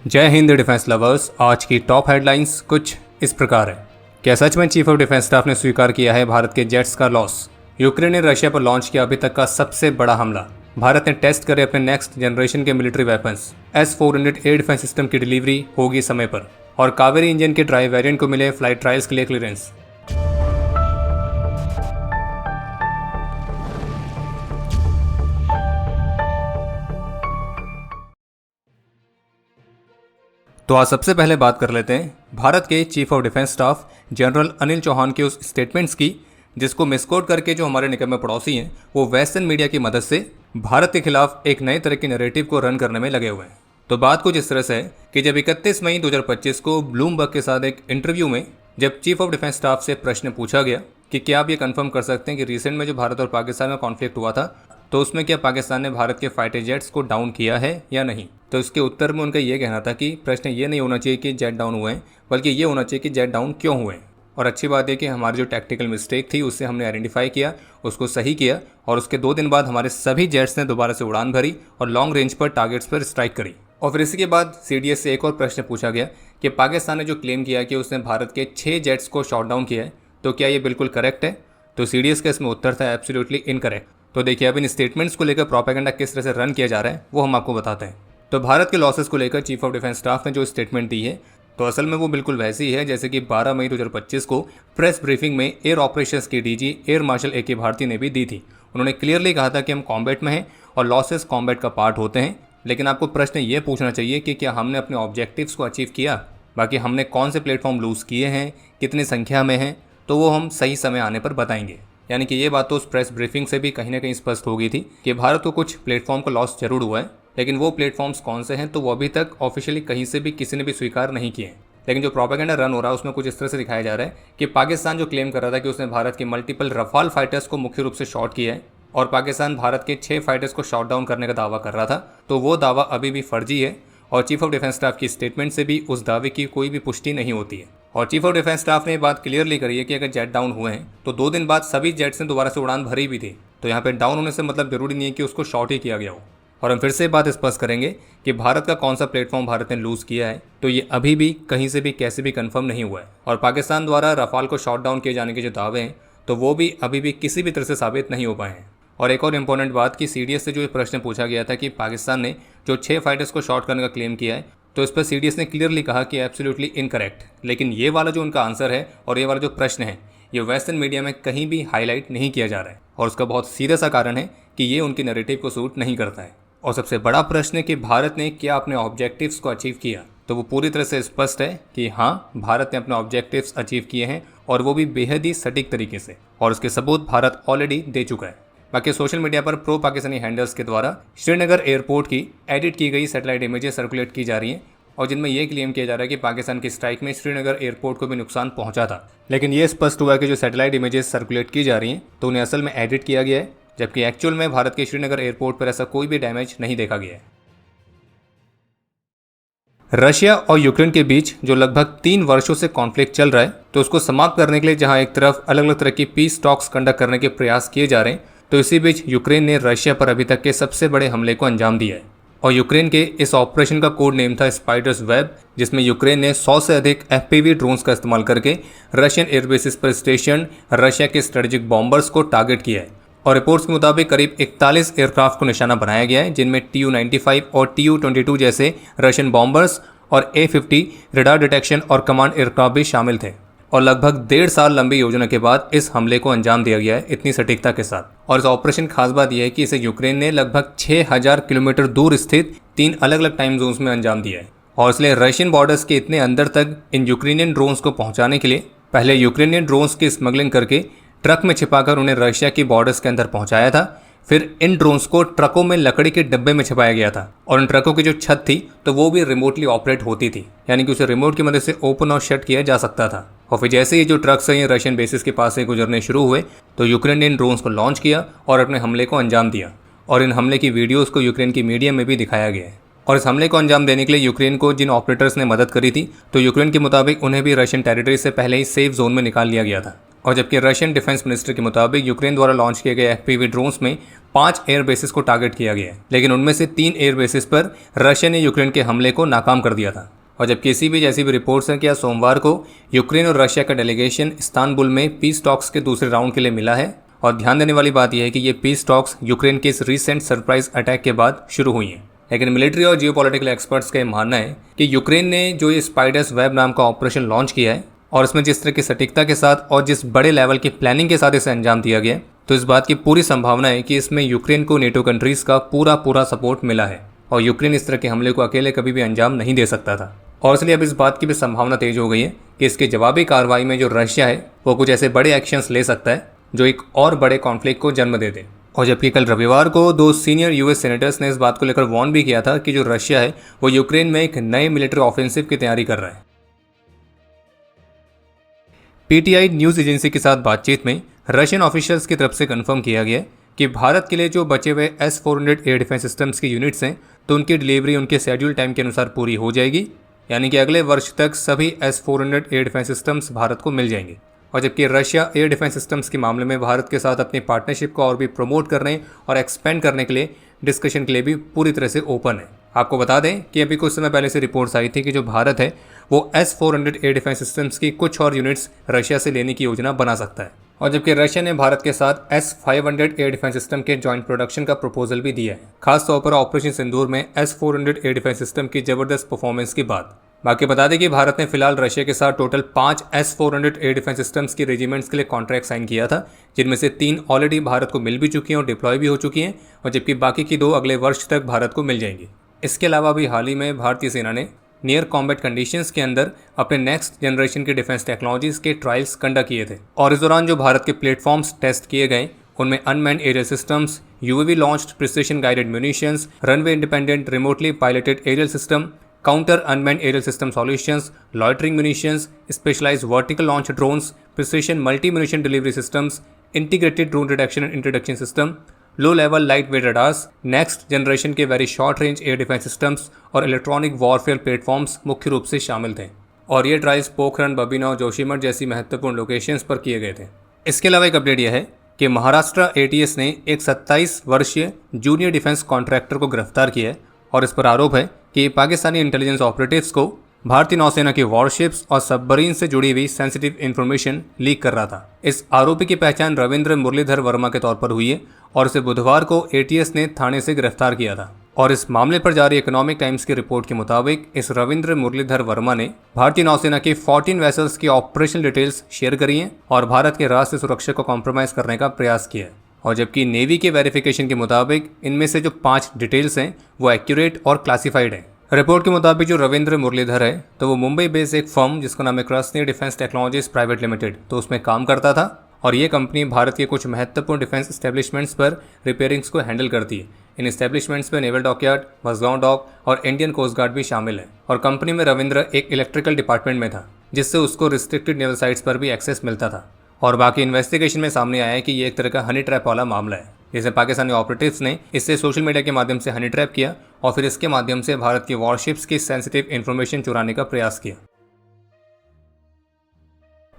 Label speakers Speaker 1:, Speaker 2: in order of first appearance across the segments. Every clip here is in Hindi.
Speaker 1: जय हिंद डिफेंस लवर्स। आज की टॉप हेडलाइंस कुछ इस प्रकार है। क्या सच में चीफ ऑफ डिफेंस स्टाफ ने स्वीकार किया है भारत के जेट्स का लॉस? यूक्रेन ने रशिया पर लॉन्च किया अभी तक का सबसे बड़ा हमला। भारत ने टेस्ट करे अपने नेक्स्ट जनरेशन के military weapons. S-400 air defence system की डिलीवरी होगी समय पर। और कावेरी इंजन के ड्राइव वेरिएंट को मिले फ्लाइट ट्रायल्स के लिए क्लियरेंस। तो आज सबसे पहले बात कर लेते हैं भारत के chief of defence staff general Anil Chauhan के उस स्टेटमेंट्स की, जिसको मिसकोट करके जो हमारे निकम्मे पड़ोसी हैं वो वेस्टर्न मीडिया की मदद से भारत के खिलाफ एक नए तरह की नैरेटिव को रन करने में लगे हुए हैं। तो बात कुछ इस तरह से है कि जब 31 मई 2025 को ब्लूमबर्ग के साथ एक इंटरव्यू में जब चीफ ऑफ डिफेंस स्टाफ से प्रश्न पूछा गया कि क्या आप ये कंफर्म कर सकते हैं कि रिसेंट में जो भारत और पाकिस्तान में कॉन्फ्लिक्ट हुआ था तो उसमें क्या पाकिस्तान ने भारत के फाइटर जेट्स को डाउन किया है या नहीं, तो इसके उत्तर में उनका ये कहना था कि प्रश्न ये नहीं होना चाहिए कि जेट डाउन हुए हैं, बल्कि ये होना चाहिए कि जेट डाउन क्यों हुए हैं। और अच्छी बात है कि हमारी जो टैक्टिकल मिस्टेक थी उससे हमने आइडेंटिफाई किया, उसको सही किया और उसके 2 दिन बाद हमारे सभी जेट्स ने दोबारा से उड़ान भरी और लॉन्ग रेंज पर टारगेट्स पर स्ट्राइक करी। और फिर इसी के बाद CDS से एक और प्रश्न पूछा गया कि पाकिस्तान ने जो क्लेम किया कि उसने भारत के 6 जेट्स को शॉट डाउन किया है, तो क्या ये बिल्कुल करेक्ट है? तो CDS का इसमें उत्तर था एब्सोल्युटली इनकरेक्ट। तो देखिए अब इन स्टेटमेंट्स को लेकर प्रोपेगेंडा किस तरह से रन किया जा रहा है वो हम आपको बताते हैं। तो भारत के लॉसेस को लेकर चीफ ऑफ डिफेंस स्टाफ ने जो स्टेटमेंट दी है तो असल में वो बिल्कुल वैसी ही है जैसे कि 12 मई 2025 को प्रेस ब्रीफिंग में एयर ऑपरेशंस की DG air marshal AK Bharti ने भी दी थी। उन्होंने क्लियरली कहा था कि हम कॉम्बैट में हैं और लॉसेस कॉम्बैट का पार्ट होते हैं, लेकिन आपको प्रश्न ये पूछना चाहिए कि क्या हमने अपने ऑब्जेक्टिव्स को अचीव किया, बाकी हमने कौन से प्लेटफॉर्म लूज़ किए हैं, कितनी संख्या में हैं, तो वो हम सही समय आने पर बताएंगे। यानी कि ये बात तो उस प्रेस ब्रीफिंग से भी कहीं ना कहीं स्पष्ट हो गई थी कि भारत को कुछ प्लेटफॉर्म का लॉस जरूर हुआ है, लेकिन वो प्लेटफॉर्म्स कौन से हैं तो वो अभी तक ऑफिशियली कहीं से भी किसी ने भी स्वीकार नहीं किए हैं। लेकिन जो प्रोपेगेंडा रन हो रहा है उसमें कुछ इस तरह से दिखाया जा रहा है कि पाकिस्तान जो क्लेम कर रहा था कि उसने भारत के मल्टीपल रफाल फाइटर्स को मुख्य रूप से शॉट किया है और पाकिस्तान भारत के 6 फाइटर्स को शॉट डाउन करने का दावा कर रहा था, तो वो दावा अभी भी फर्जी है और चीफ ऑफ डिफेंस स्टाफ की स्टेटमेंट से भी उस दावे की कोई भी पुष्टि नहीं होती है। और चीफ ऑफ डिफेंस स्टाफ ने ये बात क्लियरली करी है कि अगर जेट डाउन हुए हैं तो 2 दिन बाद सभी जेट्स ने दोबारा से उड़ान भरी भी थी, तो यहाँ पे डाउन होने से मतलब जरूरी नहीं है कि उसको शॉट ही किया गया हो। और हम फिर से बात स्पष्ट करेंगे कि भारत का कौन सा प्लेटफॉर्म भारत ने लूज़ किया है तो ये अभी भी कहीं से भी कैसे भी कंफर्म नहीं हुआ है। और पाकिस्तान द्वारा रफाल को शॉट डाउन किए जाने के जो दावे हैं तो वो भी अभी भी किसी भी तरह से साबित नहीं हो पाए हैं। और एक और इम्पोर्टेंट बात कि CDS से जो प्रश्न पूछा गया था कि पाकिस्तान ने जो 6 फाइटर्स को शॉट करने का क्लेम किया है तो इस पर CDS ने क्लियरली कहा कि एब्सोल्युटली इनकरेक्ट। लेकिन ये वाला जो उनका आंसर है और ये वाला जो प्रश्न है ये वेस्टर्न मीडिया में कहीं भी हाईलाइट नहीं किया जा रहा है और उसका बहुत सीधा सा कारण है कि ये उनकी नैरेटिव को सूट नहीं करता है। और सबसे बड़ा प्रश्न है कि भारत ने क्या अपने ऑब्जेक्टिव्स को अचीव किया, तो वो पूरी तरह से स्पष्ट है कि हाँ, भारत ने अपने ऑब्जेक्टिव्स अचीव किए हैं और वो भी बेहद ही सटीक तरीके से, और उसके सबूत भारत ऑलरेडी दे चुका है। बाकी सोशल मीडिया पर प्रो पाकिस्तानी हैंडल्स के द्वारा श्रीनगर एयरपोर्ट की एडिट की गई सैटेलाइट इमेजेस सर्कुलेट की जा रही हैं और जिनमें यह क्लेम किया जा रहा है कि पाकिस्तान की स्ट्राइक में श्रीनगर एयरपोर्ट को भी नुकसान पहुंचा था। लेकिन ये स्पष्ट हुआ कि जो सैटेलाइट इमेजेस सर्कुलेट की जा रही हैं तो उन्हें असल में एडिट किया गया है, जबकि एक्चुअल में भारत के श्रीनगर एयरपोर्ट पर ऐसा कोई भी डैमेज नहीं देखा गया है। रशिया और यूक्रेन के बीच जो लगभग 3 वर्षों से कॉन्फ्लिक्ट चल रहा है तो उसको समाप्त करने के लिए जहां एक तरफ अलग अलग तरह की पीस टॉक्स कंडक्ट करने के प्रयास किए जा रहे हैं, तो इसी बीच यूक्रेन ने रशिया पर अभी तक के सबसे बड़े हमले को अंजाम दिया है। और यूक्रेन के इस ऑपरेशन का कोड नेम था स्पाइडर्स वेब, जिसमें यूक्रेन ने 100 से अधिक FPV ड्रोन्स का इस्तेमाल करके रशियन एयरबेसिस पर स्टेशन रशिया के स्ट्रेटेजिक बॉम्बर्स को टारगेट किया है। और रिपोर्ट्स के मुताबिक करीब 41 एयरक्राफ्ट को निशाना बनाया गया है, जिनमें Tu-95 और Tu-22 जैसे रशियन बॉम्बर्स और A-50 रडार डिटेक्शन और कमांड एयरक्राफ्ट भी शामिल थे। और लगभग 1.5 साल लंबी योजना के बाद इस हमले को अंजाम दिया गया है इतनी सटीकता के साथ। और इस ऑपरेशन खास बात यह है कि इसे यूक्रेन ने लगभग 6000 किलोमीटर दूर स्थित 3 अलग अलग टाइम जोन्स में अंजाम दिया है। और इसलिए रशियन बॉर्डर्स के इतने अंदर तक इन यूक्रेनियन ड्रोन्स को पहुंचाने के लिए पहले यूक्रेनियन ड्रोन्स की स्मगलिंग करके ट्रक में छिपाकर उन्हें रशिया की बॉर्डर्स के अंदर पहुंचाया था। फिर इन ड्रोन्स को ट्रकों में लकड़ी के डब्बे में छिपाया गया था और इन ट्रकों की जो छत थी तो वो भी रिमोटली ऑपरेट होती थी, यानी कि उसे रिमोट की मदद से ओपन और शट किया जा सकता था। और फिर जैसे ही जो ट्रक्स हैं रशियन बेसिस के पास से गुजरने शुरू हुए तो यूक्रेन ने इन ड्रोन्स को लॉन्च किया और अपने हमले को अंजाम दिया। और इन हमले की वीडियोज़ को यूक्रेन की मीडिया में भी दिखाया गया है। और इस हमले को अंजाम देने के लिए यूक्रेन को जिन ऑपरेटर्स ने मदद करी थी तो यूक्रेन के मुताबिक उन्हें भी रशियन टेरिटरी से पहले ही सेफ जोन में निकाल लिया गया था। और जबकि रशियन डिफेंस मिनिस्टर के मुताबिक यूक्रेन द्वारा लॉन्च किए गए FPV ड्रोन्स में 5 एयर बेसिस को टारगेट किया गया है, लेकिन उनमें से 3 एयर बेसिस पर रशिया ने यूक्रेन के हमले को नाकाम कर दिया था। और जबकि इसी बीच ऐसी भी रिपोर्ट्स हैं कि आज सोमवार को यूक्रेन और रशिया का डेलीगेशन इस्तांबुल में पीस टॉक्स के दूसरे राउंड के लिए मिला है। और ध्यान देने वाली बात यह है कि ये पीस टॉक्स यूक्रेन के इस रिसेंट सरप्राइज अटैक के बाद शुरू हुई हैं। लेकिन मिलिट्री और जियोपॉलिटिकल एक्सपर्ट्स का यह मानना है कि यूक्रेन ने जो ये स्पाइडर्स वेब नाम का ऑपरेशन लॉन्च किया है और इसमें जिस तरह की सटीकता के साथ और जिस बड़े लेवल की प्लानिंग के साथ इसे अंजाम दिया गया, तो इस बात की पूरी संभावना है कि इसमें यूक्रेन को नेटो कंट्रीज का पूरा सपोर्ट मिला है और यूक्रेन इस तरह के हमले को अकेले कभी भी अंजाम नहीं दे सकता था। और इसलिए अब इस बात की भी संभावना तेज हो गई है कि इसके जवाबी कार्रवाई में जो रशिया है वो कुछ ऐसे बड़े एक्शंस ले सकता है जो एक और बड़े कॉन्फ्लिक्ट को जन्म दे दे। और जबकि कल रविवार को 2 सीनियर US सेनेटर्स ने इस बात को लेकर वार्न भी किया था कि जो रशिया है वो यूक्रेन में एक नए मिलिट्री ऑफेंसिव की तैयारी कर रहा है। PTI न्यूज़ एजेंसी के साथ बातचीत में रशियन ऑफिशियल्स की तरफ से कंफर्म किया गया कि भारत के लिए जो बचे हुए S-400 एयर डिफेंस सिस्टम्स की यूनिट्स हैं तो उनकी डिलीवरी उनके शेड्यूल टाइम के अनुसार पूरी हो जाएगी, यानी कि अगले वर्ष तक सभी S-400 air defence systems Bharat को मिल जाएंगे। और जबकि रशिया एयर डिफेंस सिस्टम्स के मामले में भारत के साथ अपनी पार्टनरशिप को और भी प्रमोट करने और एक्सपेंड करने के लिए डिस्कशन के लिए भी पूरी तरह से ओपन है। आपको बता दें कि अभी कुछ समय पहले से रिपोर्ट्स आई थी कि जो भारत है वो S-400 एयर डिफेंस सिस्टम्स की कुछ और यूनिट्स रशिया से लेने की योजना बना सकता है। और जबकि रशिया ने भारत के साथ S-500 एयर डिफेंस सिस्टम के जॉइंट प्रोडक्शन का प्रपोजल भी दिया है, खासतौर पर ऑपरेशन सिंदूर में S-400 एयर डिफेंस सिस्टम की जबरदस्त परफॉर्मेंस के बाद। बाकी बता दें कि भारत ने फिलहाल रशिया के साथ total 5 S-400 air defence systems की रेजिमेंट्स के लिए कॉन्ट्रैक्ट साइन किया था, जिनमें से 3 ऑलरेडी भारत को मिल भी चुकी हैं और डिप्लॉय भी हो चुकी हैं, और जबकि बाकी की 2 अगले वर्ष तक भारत को मिल जाएंगी। इसके अलावा भी हाल ही में भारतीय सेना ने नियर कॉम्बैट कंडीशंस के अंदर अपने नेक्स्ट जनरेशन के डिफेंस टेक्नोलॉजीज के ट्रायल्स कंडक्ट किए थे। और इस दौरान जो भारत के प्लेटफॉर्म्स टेस्ट किए गए उनमें unmanned aerial systems, UAV launched precision guided munitions, runway independent remotely piloted aerial system, counter unmanned aerial system solutions, loitering munitions, specialised vertical launch drones, precision multi munition delivery systems, integrated drone detection and introduction system, low level light weight radars, next generation के very short range air defence systems और इलेक्ट्रॉनिक वॉरफेयर प्लेटफॉर्म्स मुख्य रूप से शामिल थे। और ये ट्रायल्स पोखरण, बबिना और जोशीमठ जैसी महत्वपूर्ण लोकेशंस पर किए गए थे। इसके अलावा एक अपडेट यह है कि महाराष्ट्र ATS ने एक 27 वर्षीय जूनियर डिफेंस कॉन्ट्रैक्टर को गिरफ्तार किया है और इस पर आरोप है कि पाकिस्तानी इंटेलिजेंस ऑपरेटिव्स को भारतीय नौसेना की वॉरशिप्स और सबमरीन से जुड़ी हुई सेंसिटिव इन्फॉर्मेशन लीक कर रहा था। इस आरोपी की पहचान रविंद्र मुरलीधर वर्मा के तौर पर हुई है और इसे बुधवार को ATS ने थाने से गिरफ्तार किया था। और इस मामले पर जारी इकोनॉमिक टाइम्स की रिपोर्ट के मुताबिक इस रविंद्र मुरलीधर वर्मा ने भारतीय नौसेना की 14 वेसल्स की ऑपरेशनल डिटेल्स शेयर करी हैं और भारत के राष्ट्रीय सुरक्षा को कॉम्प्रोमाइज करने का प्रयास किया है। और जबकि नेवी के वेरिफिकेशन के मुताबिक इनमें से जो 5 डिटेल्स हैं वो एक्यूरेट और क्लासिफाइड हैं। रिपोर्ट के मुताबिक जो रविंद्र मुरलीधर है तो वो मुंबई बेस्ड एक फर्म जिसका नाम है Krishna defence technologies private limited, तो उसमें काम करता था और ये कंपनी भारत के कुछ महत्वपूर्ण डिफेंस एस्टेब्लिशमेंट्स पर रिपेयरिंग्स को हैंडल करती है। इन एस्टेब्लिशमेंट्स में नेवल डॉकयार्ड, मझगांव डॉक और इंडियन कोस्ट गार्ड भी शामिल है। और कंपनी में रविंद्र एक इलेक्ट्रिकल डिपार्टमेंट में था जिससे उसको रिस्ट्रिक्टेड नेवल साइट्स पर भी एक्सेस मिलता था। और बाकी इन्वेस्टिगेशन में सामने आया है कि ये एक तरह का हनी ट्रैप वाला मामला है, जिसे पाकिस्तानी ऑपरेटिव्स ने इससे सोशल मीडिया के माध्यम से हनी ट्रैप किया और फिर इसके माध्यम से भारत की वॉरशिप्स की सेंसिटिव इन्फॉर्मेशन चुराने का प्रयास किया।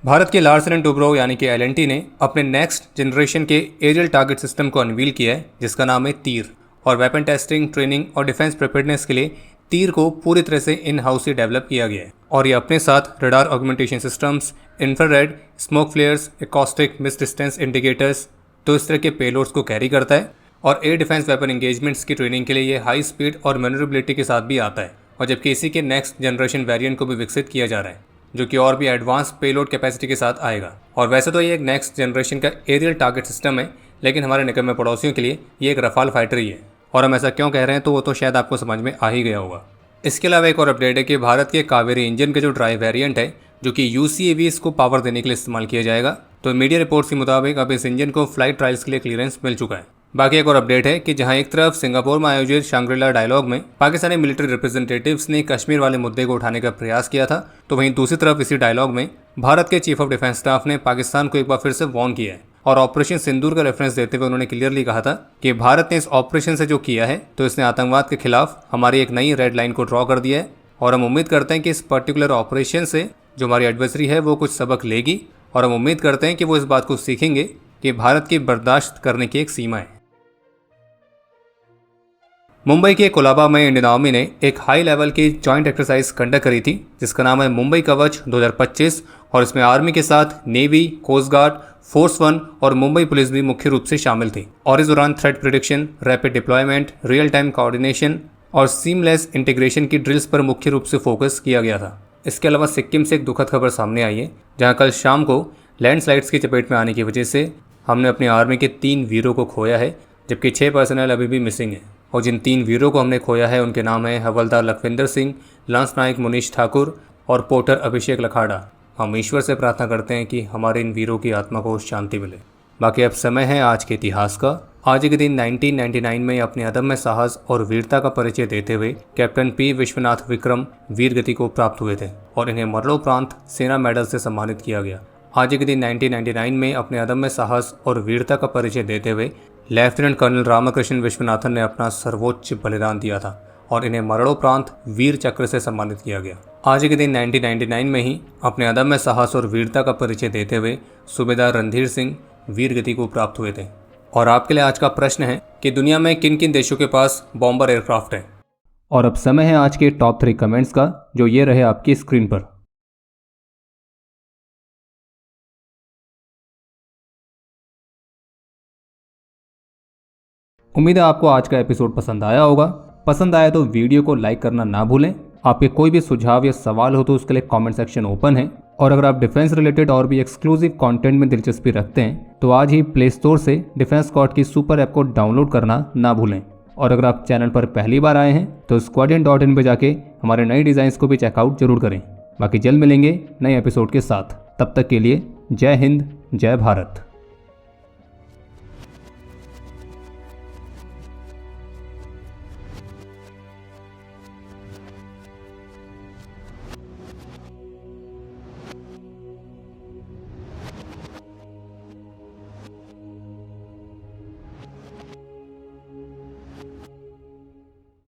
Speaker 1: भारत के लार्सन एंड टुब्रो यानी कि LNT ने अपने नेक्स्ट जनरेशन के एरियल टारगेट सिस्टम को अनवील किया है जिसका नाम है तीर। और वेपन टेस्टिंग, ट्रेनिंग और डिफेंस प्रिपेयर्डनेस के लिए तीर को पूरी तरह से इन हाउस ही डेवलप किया गया है। और ये अपने साथ radar augmentation systems, infrared, smoke फ्लेयर्स, acoustic miss distance indicators, तो इस तरह के पेलोड्स को कैरी करता है। और एयर डिफेंस वेपन इंगेजमेंट्स की ट्रेनिंग के लिए ये हाई स्पीड और मैन्यूवरेबिलिटी के साथ भी आता है। और जबकि इसी के नेक्स्ट जनरेशन वेरिएंट को भी विकसित किया जा रहा है जो कि और भी एडवांस पेलोड कैपेसिटी के साथ आएगा। और वैसे तो ये एक नेक्स्ट जनरेशन का एरियल टारगेट सिस्टम है, लेकिन हमारे निकम्मे पड़ोसियों के लिए ये एक रफाल फाइटर ही है। और हम ऐसा क्यों कह रहे हैं तो वो तो शायद आपको समझ में आ ही गया होगा। इसके अलावा एक और अपडेट है कि भारत के कावेरी इंजन के जो ड्राइव वेरिएंट है जो कि UCAVs को पावर देने के लिए इस्तेमाल किया जाएगा, तो मीडिया रिपोर्ट्स के मुताबिक अब इस इंजन को फ्लाइट ट्रायल्स के लिए क्लियरेंस मिल चुका है। बाकी एक और अपडेट है कि जहां एक तरफ सिंगापुर में आयोजित शांग्रीला डायलॉग में पाकिस्तानी मिलिट्री रिप्रेजेंटेटिव्स ने कश्मीर वाले मुद्दे को उठाने का प्रयास किया था, तो वहीं दूसरी तरफ इसी डायलॉग में भारत के चीफ ऑफ डिफेंस स्टाफ ने पाकिस्तान को एक बार फिर से वार्न किया है। और ऑपरेशन सिंदूर का रेफरेंस देते हुए उन्होंने क्लियरली कहा था कि भारत ने इस ऑपरेशन से जो किया है तो इसने आतंकवाद के खिलाफ हमारी एक नई रेड लाइन को ड्रॉ कर दिया है। और हम उम्मीद करते हैं कि इस पर्टिकुलर ऑपरेशन से जो हमारी एडवर्सरी है वो कुछ सबक लेगी और हम उम्मीद करते हैं कि वो इस बात को सीखेंगे कि भारत की बर्दाश्त करने की एक सीमा है। मुंबई के कोलाबा में इंडियन आर्मी ने एक हाई लेवल की जॉइंट एक्सरसाइज कंडक्ट करी थी जिसका नाम है मुंबई कवच 2025 और इसमें आर्मी के साथ navy, coast guard, force one और मुंबई पुलिस भी मुख्य रूप से शामिल थी। और इस दौरान threat prediction, rapid deployment, real time coordination और सीमलेस इंटीग्रेशन की ड्रिल्स पर मुख्य रूप से फोकस किया गया था। इसके अलावा सिक्किम से एक दुखद खबर सामने आई है जहां कल शाम को लैंडस्लाइड्स की चपेट में आने की वजह से हमने अपनी आर्मी के 3 वीरों को खोया है, जबकि 6 पर्सनल अभी भी मिसिंग है। और जिन 3 वीरों को हमने खोया है उनके नाम है हवलदार लखविंदर सिंह, लांस नायक मुनीश ठाकुर और पोर्टर अभिषेक लखाड़ा। हम ईश्वर से प्रार्थना करते हैं कि हमारे इन वीरों की आत्मा को शांति मिले। बाकी अब समय है आज के इतिहास का। आज के दिन 1999 में अपने अदम्य साहस और वीरता का परिचय देते हुए कैप्टन पी विश्वनाथ विक्रम वीर गति को प्राप्त हुए थे और इन्हें मरणोपरांत सेना मेडल से सम्मानित किया गया। आज के दिन 1999 में अपने अदम्य साहस और वीरता का परिचय देते हुए लेफ्टिनेंट कर्नल रामकृष्ण विश्वनाथन ने अपना सर्वोच्च बलिदान दिया था और इन्हें मरणोपरांत वीर चक्र से सम्मानित किया गया। आज के दिन 1999 में ही अपने अदम्य साहस और वीरता का परिचय देते हुए सूबेदार रणधीर सिंह वीर गति को प्राप्त हुए थे। और आपके लिए आज का प्रश्न है कि दुनिया में किन किन देशों के पास बॉम्बर एयरक्राफ्ट है। और अब समय है आज के टॉप 3 कमेंट्स का, जो ये रहे आपकी स्क्रीन पर। उम्मीद है आपको आज का एपिसोड पसंद आया होगा। पसंद आया तो वीडियो को लाइक करना ना भूलें। आपके कोई भी सुझाव या सवाल हो तो उसके लिए कमेंट सेक्शन ओपन है। और अगर आप डिफेंस रिलेटेड और भी एक्सक्लूसिव कंटेंट में दिलचस्पी रखते हैं तो आज ही प्ले स्टोर से डिफेंस स्क्वाड की सुपर ऐप को डाउनलोड करना ना भूलें। और अगर आप चैनल पर पहली बार आए हैं तो squadron.in पे जाके हमारे नए डिज़ाइंस को भी चेकआउट जरूर करें। बाकी जल्द मिलेंगे नए एपिसोड के साथ। तब तक के लिए जय हिंद, जय भारत।